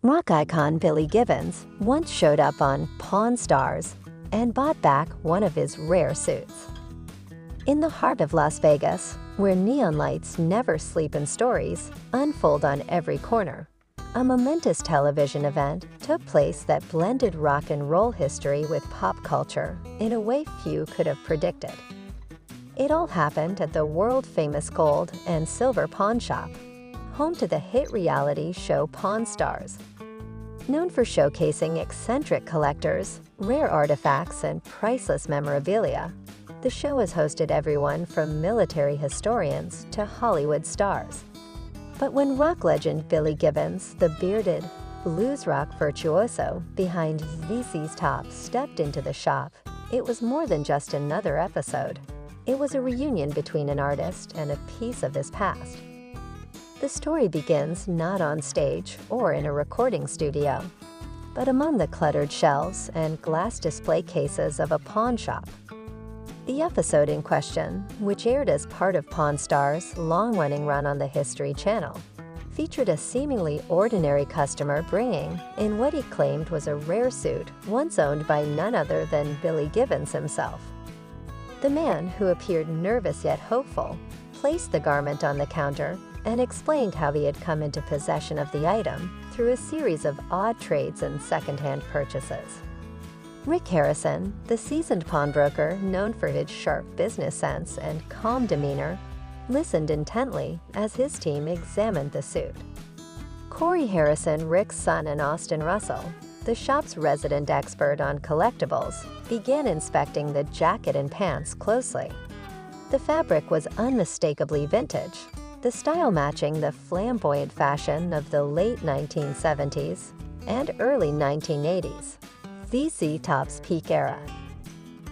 Rock icon Billy Gibbons once showed up on Pawn Stars and bought back one of his rare suits. In the heart of Las Vegas, where neon lights never sleep and stories unfold on every corner, a momentous television event took place that blended rock and roll history with pop culture in a way few could have predicted. It all happened at the world-famous gold and silver pawn shop, home to the hit reality show Pawn Stars. Known for showcasing eccentric collectors, rare artifacts, and priceless memorabilia, the show has hosted everyone from military historians to Hollywood stars. But when rock legend Billy Gibbons, the bearded blues rock virtuoso behind ZZ Top, stepped into the shop, it was more than just another episode. It was a reunion between an artist and a piece of his past. The story begins not on stage or in a recording studio, but among the cluttered shelves and glass display cases of a pawn shop. The episode in question, which aired as part of Pawn Stars' long-running run on the History Channel, featured a seemingly ordinary customer bringing in what he claimed was a rare suit once owned by none other than Billy Gibbons himself. The man, who appeared nervous yet hopeful, placed the garment on the counter and explained how he had come into possession of the item through a series of odd trades and second-hand purchases. Rick Harrison, the seasoned pawnbroker known for his sharp business sense and calm demeanor, listened intently as his team examined the suit. Corey Harrison, Rick's son, and Austin Russell, the shop's resident expert on collectibles, began inspecting the jacket and pants closely. The fabric was unmistakably vintage, the style matching the flamboyant fashion of the late 1970s and early 1980s, ZZ Top's peak era.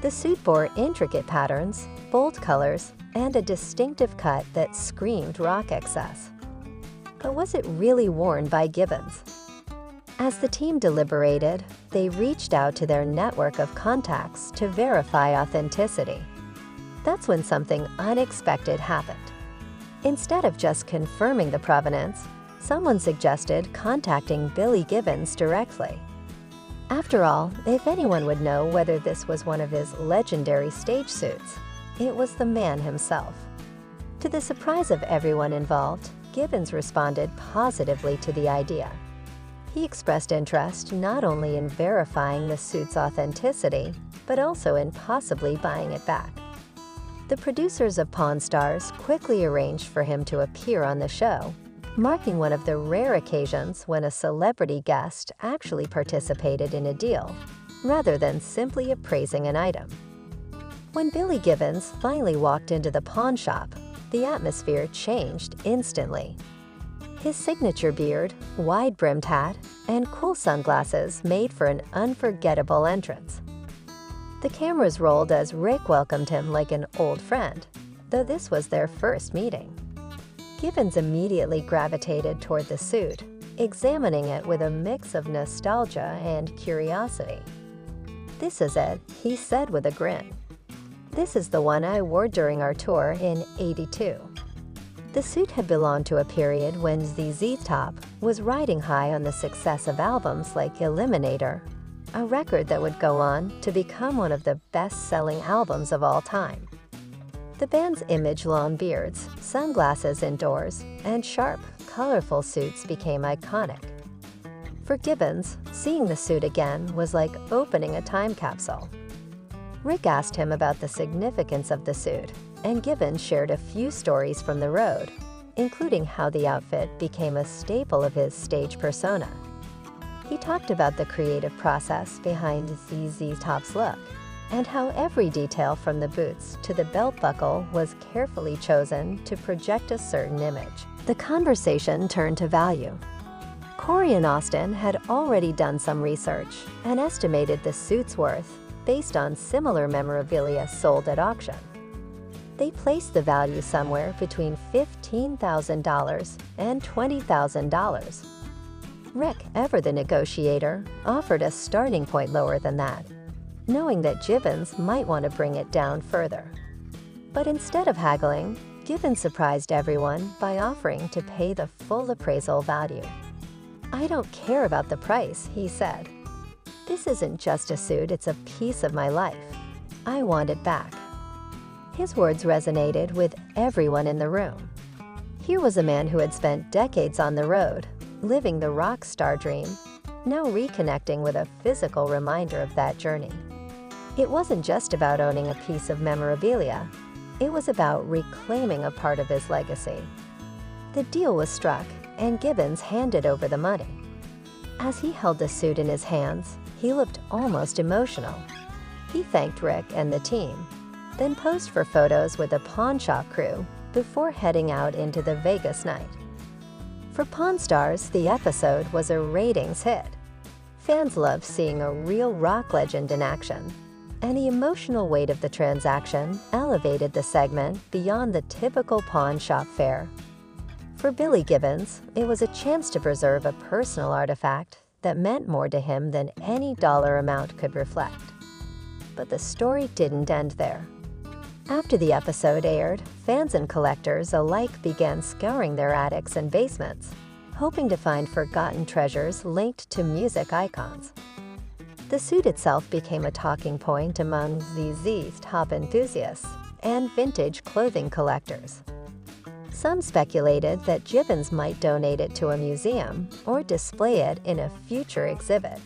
The suit bore intricate patterns, bold colors, and a distinctive cut that screamed rock excess. But was it really worn by Gibbons? As the team deliberated, they reached out to their network of contacts to verify authenticity. That's when something unexpected happened. Instead of just confirming the provenance, someone suggested contacting Billy Gibbons directly. After all, if anyone would know whether this was one of his legendary stage suits, it was the man himself. To the surprise of everyone involved, Gibbons responded positively to the idea. He expressed interest not only in verifying the suit's authenticity, but also in possibly buying it back. The producers of Pawn Stars quickly arranged for him to appear on the show, marking one of the rare occasions when a celebrity guest actually participated in a deal, rather than simply appraising an item. When Billy Gibbons finally walked into the pawn shop, the atmosphere changed instantly. His signature beard, wide-brimmed hat, and cool sunglasses made for an unforgettable entrance. The cameras rolled as Rick welcomed him like an old friend, though this was their first meeting. Gibbons immediately gravitated toward the suit, examining it with a mix of nostalgia and curiosity. "This is it," he said with a grin. "This is the one I wore during our tour in '82. The suit had belonged to a period when ZZ Top was riding high on the success of albums like Eliminator, a record that would go on to become one of the best-selling albums of all time. The band's image-long beards, sunglasses indoors, and sharp, colorful suits became iconic. For Gibbons, seeing the suit again was like opening a time capsule. Rick asked him about the significance of the suit, and Gibbons shared a few stories from the road, including how the outfit became a staple of his stage persona. He talked about the creative process behind ZZ Top's look, and how every detail from the boots to the belt buckle was carefully chosen to project a certain image. The conversation turned to value. Corey and Austin had already done some research and estimated the suit's worth based on similar memorabilia sold at auction. They placed the value somewhere between $15,000 and $20,000. Rick, ever the negotiator, offered a starting point lower than that, knowing that Gibbons might want to bring it down further. But instead of haggling, Gibbons surprised everyone by offering to pay the full appraisal value. "I don't care about the price," he said. "This isn't just a suit, it's a piece of my life. I want it back." His words resonated with everyone in the room. Here was a man who had spent decades on the road, living the rock star dream, now reconnecting with a physical reminder of that journey. It wasn't just about owning a piece of memorabilia. It was about reclaiming a part of his legacy. The deal was struck, and Gibbons handed over the money. As he held the suit in his hands, he looked almost emotional. He thanked Rick and the team, then posed for photos with the pawn shop crew before heading out into the Vegas night. For Pawn Stars, the episode was a ratings hit. Fans loved seeing a real rock legend in action, and the emotional weight of the transaction elevated the segment beyond the typical pawn shop fare. For Billy Gibbons, it was a chance to preserve a personal artifact that meant more to him than any dollar amount could reflect. But the story didn't end there. After the episode aired, fans and collectors alike began scouring their attics and basements, hoping to find forgotten treasures linked to music icons. The suit itself became a talking point among ZZ's top enthusiasts and vintage clothing collectors. Some speculated that Gibbons might donate it to a museum or display it in a future exhibit.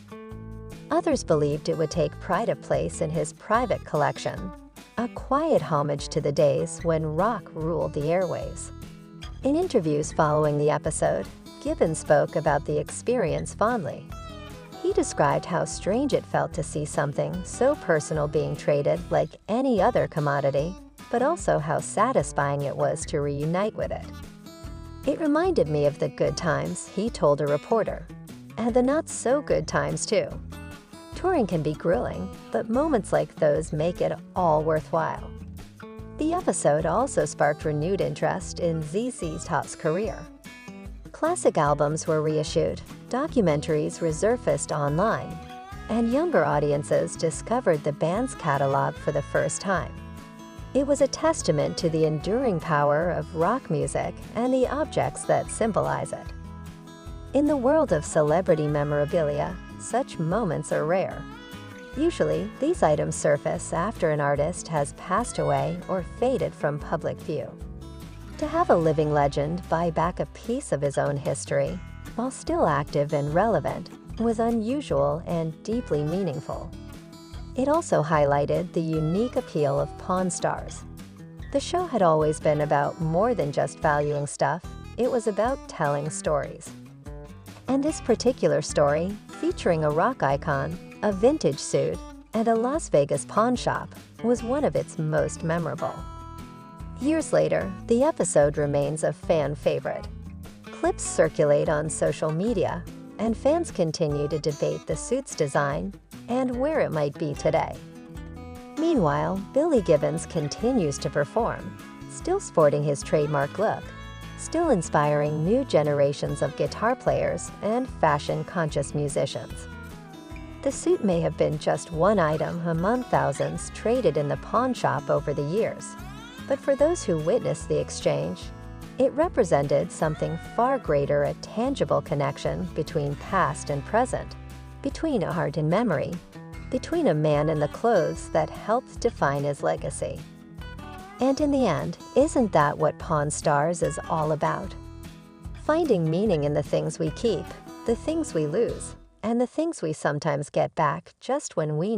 Others believed it would take pride of place in his private collection, a quiet homage to the days when rock ruled the airwaves. In interviews following the episode, Gibbons spoke about the experience fondly. He described how strange it felt to see something so personal being traded like any other commodity, but also how satisfying it was to reunite with it. "It reminded me of the good times," he told a reporter, "and the not-so-good times, too. Touring can be grueling, but moments like those make it all worthwhile." The episode also sparked renewed interest in ZZ Top's career. Classic albums were reissued, documentaries resurfaced online, and younger audiences discovered the band's catalog for the first time. It was a testament to the enduring power of rock music and the objects that symbolize it. In the world of celebrity memorabilia, such moments are rare. Usually, these items surface after an artist has passed away or faded from public view. To have a living legend buy back a piece of his own history, while still active and relevant, was unusual and deeply meaningful. It also highlighted the unique appeal of Pawn Stars. The show had always been about more than just valuing stuff, it was about telling stories. And this particular story, featuring a rock icon, a vintage suit, and a Las Vegas pawn shop, was one of its most memorable. Years later, the episode remains a fan favorite. Clips circulate on social media, and fans continue to debate the suit's design and where it might be today. Meanwhile, Billy Gibbons continues to perform, still sporting his trademark look, still inspiring new generations of guitar players and fashion-conscious musicians. The suit may have been just one item among thousands traded in the pawn shop over the years, but for those who witnessed the exchange, it represented something far greater, a tangible connection between past and present, between art and memory, between a man and the clothes that helped define his legacy. And in the end, isn't that what Pawn Stars is all about? Finding meaning in the things we keep, the things we lose, and the things we sometimes get back just when we